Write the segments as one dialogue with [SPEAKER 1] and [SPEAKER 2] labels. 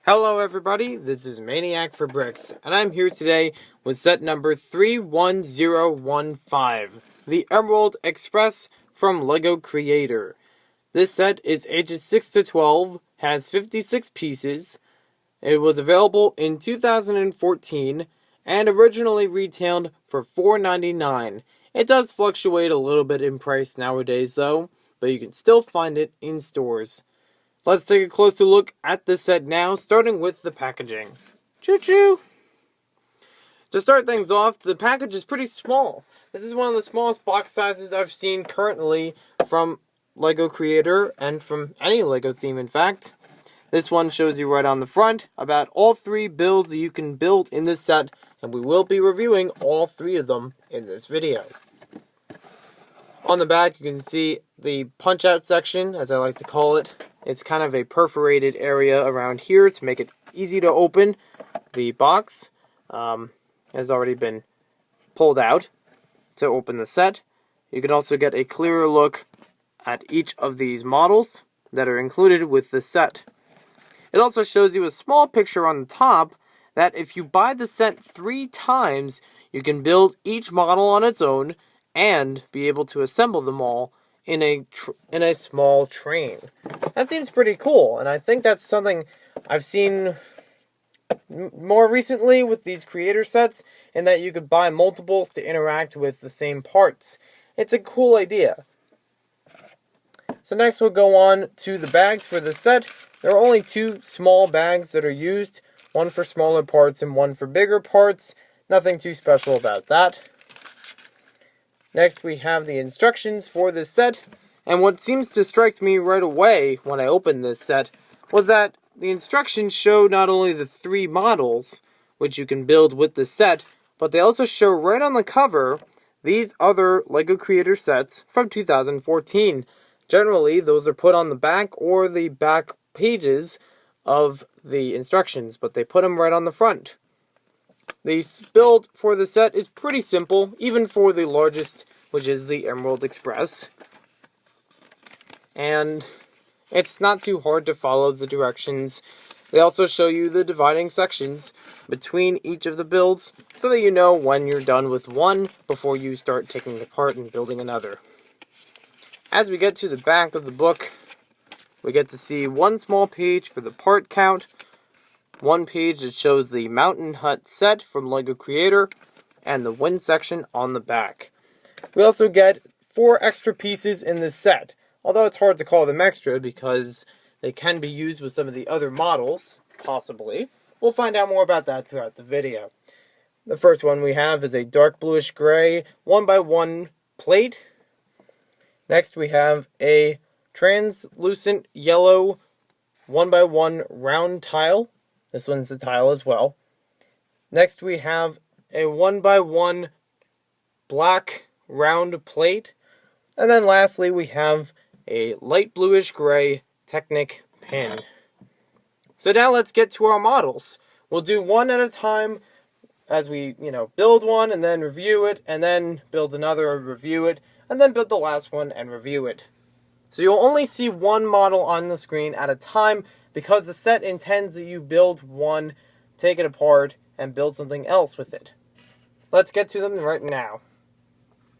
[SPEAKER 1] Hello everybody, this is Maniac for Bricks, and I'm here today with set number 31015, the Emerald Express from LEGO Creator. This set is ages 6 to 12, has 56 pieces. It was available in 2014, and originally retailed for $4.99. It does fluctuate a little bit in price nowadays though, but you can still find it in stores. Let's take a closer look at this set now, starting with the packaging. Choo-choo! To start things off, the package is pretty small. This is one of the smallest box sizes I've seen currently from LEGO Creator, and from any LEGO theme in fact. This one shows you right on the front about all 3 builds that you can build in this set, and we will be reviewing all 3 of them in this video. On the back you can see the punch-out section, as I like to call it. It's kind of a perforated area around here to make it easy to open. The box has already been pulled out to open the set. You can also get a clearer look at each of these models that are included with the set. It also shows you a small picture on the top that if you buy the set 3 times, you can build each model on its own and be able to assemble them all in a small train. That seems pretty cool, and I think that's something I've seen more recently with these creator sets, in that you could buy multiples to interact with the same parts. It's a cool idea. So next we'll go on to the bags for the set. There are only 2 small bags that are used, one for smaller parts and one for bigger parts. Nothing too special about that. Next we have the instructions for this set, and what seems to strike me right away when I opened this set was that the instructions show not only the 3 models, which you can build with the set, but they also show right on the cover these other LEGO Creator sets from 2014. Generally, those are put on the back or the back pages of the instructions, but they put them right on the front. The build for the set is pretty simple, even for the largest, which is the Emerald Express. And it's not too hard to follow the directions. They also show you the dividing sections between each of the builds, so that you know when you're done with one before you start taking it apart and building another. As we get to the back of the book, we get to see one small page for the part count, one page that shows the Mountain Hut set from LEGO Creator, and the wind section on the back. We also get 4 extra pieces in this set, although it's hard to call them extra because they can be used with some of the other models, possibly. We'll find out more about that throughout the video. The first one we have is a dark bluish gray 1x1 plate. Next we have a translucent yellow 1x1 round tile. This one's a tile as well. Next we have a 1x1 black round plate. And then lastly we have a light bluish gray Technic pin. So now let's get to our models. We'll do one at a time as we, build one and then review it, and then build another, review it, and then build the last one and review it. So you'll only see one model on the screen at a time, because the set intends that you build one, take it apart, and build something else with it. Let's get to them right now.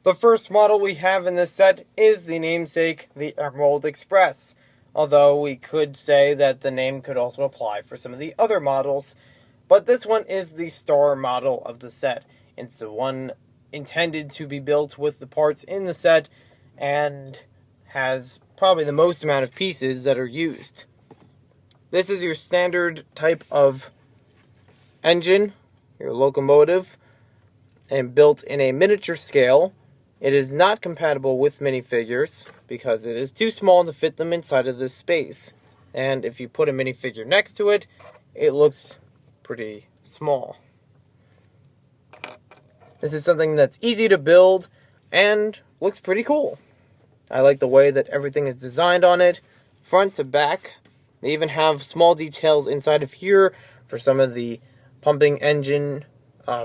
[SPEAKER 1] The first model we have in this set is the namesake, the Emerald Express. Although we could say that the name could also apply for some of the other models. But this one is the star model of the set. It's the one intended to be built with the parts in the set, and has probably the most amount of pieces that are used. This is your standard type of engine, your locomotive, and built in a miniature scale. It is not compatible with minifigures because it is too small to fit them inside of this space. And if you put a minifigure next to it, it looks pretty small. This is something that's easy to build and looks pretty cool. I like the way that everything is designed on it, front to back. They even have small details inside of here for some of the pumping engine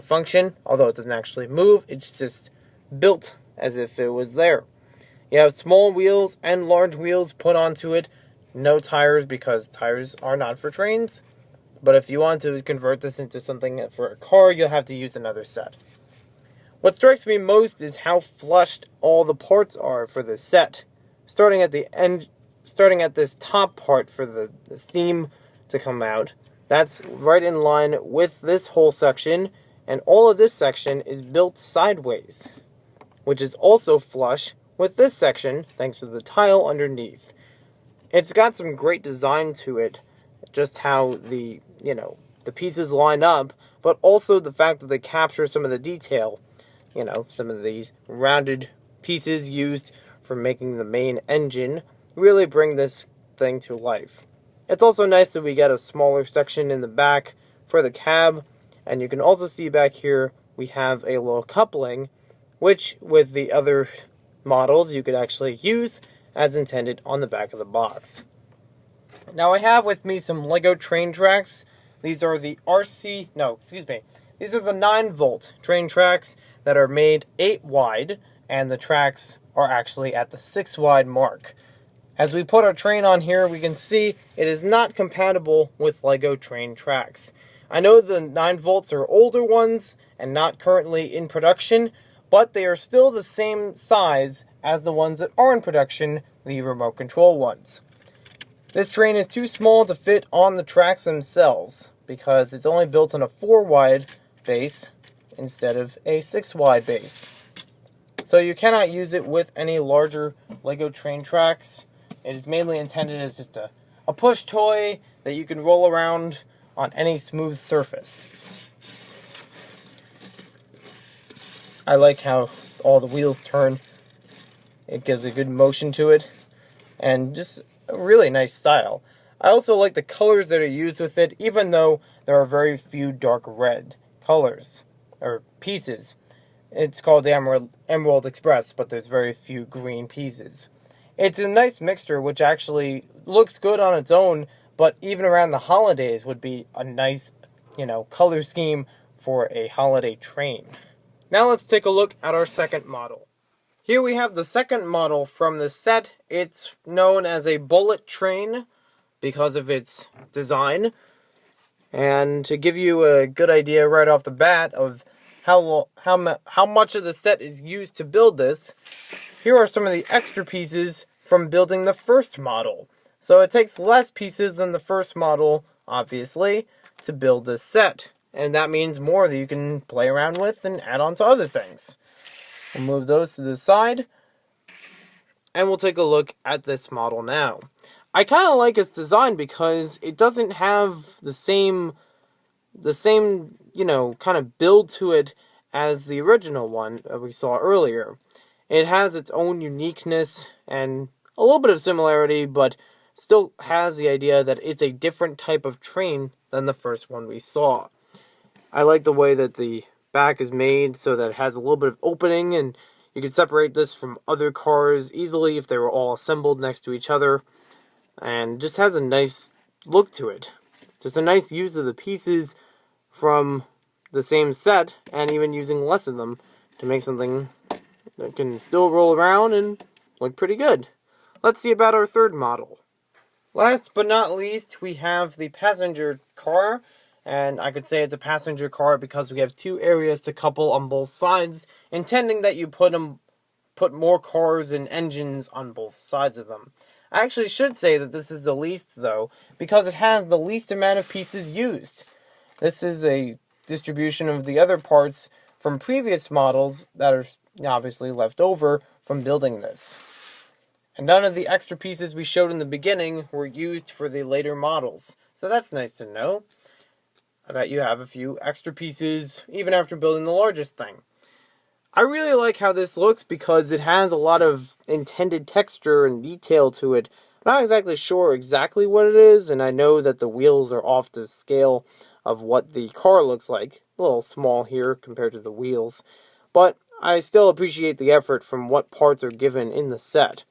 [SPEAKER 1] function, although it doesn't actually move, it's just built as if it was there. You have small wheels and large wheels put onto it. No tires, because tires are not for trains. But if you want to convert this into something for a car, you'll have to use another set. What strikes me most is how flushed all the parts are for this set. Starting at the end, starting at this top part for the steam to come out, that's right in line with this whole section, and all of this section is built sideways, which is also flush with this section thanks to the tile underneath. It's got some great design to it, just how the pieces line up, but also the fact that they capture some of the detail. Some of these rounded pieces used for making the main engine really bring this thing to life. It's also nice that we get a smaller section in the back for the cab, and you can also see back here we have a little coupling, which with the other models you could actually use as intended on the back of the box. Now I have with me some LEGO train tracks. These are the these are the 9-volt train tracks that are made 8 wide, and the tracks are actually at the 6 wide mark. As we put our train on here, we can see it is not compatible with LEGO train tracks. I know the 9 volts are older ones and not currently in production, but they are still the same size as the ones that are in production, the remote control ones. This train is too small to fit on the tracks themselves because it's only built on a 4 wide base instead of a 6 wide base. So you cannot use it with any larger LEGO train tracks. It is mainly intended as just a push toy that you can roll around on any smooth surface. I like how all the wheels turn. It gives a good motion to it, and just a really nice style. I also like the colors that are used with it, even though there are very few dark red colors, or pieces. It's called the Emerald Express, but there's very few green pieces. It's a nice mixture, which actually looks good on its own, but even around the holidays would be a nice, color scheme for a holiday train. Now let's take a look at our second model. Here we have the second model from the set. It's known as a bullet train because of its design. And to give you a good idea right off the bat of how much of the set is used to build this, here are some of the extra pieces from building the first model. So it takes less pieces than the first model, obviously, to build this set. And that means more that you can play around with and add on to other things. We'll move those to the side, and we'll take a look at this model now. I kind of like its design because it doesn't have the same kind of build to it as the original one that we saw earlier. It has its own uniqueness and a little bit of similarity, but still has the idea that it's a different type of train than the first one we saw. I like the way that the back is made so that it has a little bit of opening, and you can separate this from other cars easily if they were all assembled next to each other, and just has a nice look to it. Just a nice use of the pieces from the same set, and even using less of them to make something that can still roll around and look pretty good. Let's see about our third model. Last but not least, we have the passenger car. And I could say it's a passenger car because we have 2 areas to couple on both sides, intending that you put more cars and engines on both sides of them. I actually should say that this is the least, though, because it has the least amount of pieces used. This is a distribution of the other parts from previous models that are obviously left over from building this. And none of the extra pieces we showed in the beginning were used for the later models, so that's nice to know. That you have a few extra pieces even after building the largest thing. I really like how this looks because it has a lot of intended texture and detail to it. I'm not exactly sure exactly what it is, and I know that the wheels are off the scale of what the car looks like. A little small here compared to the wheels, but I still appreciate the effort from what parts are given in the set.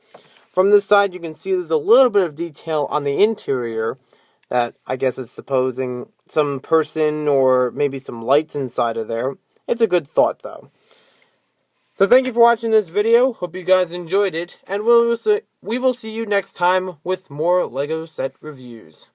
[SPEAKER 1] From this side you can see there's a little bit of detail on the interior that I guess is supposing some person or maybe some lights inside of there. It's a good thought, though. So thank you for watching this video. Hope you guys enjoyed it, and we will see you next time with more LEGO set reviews.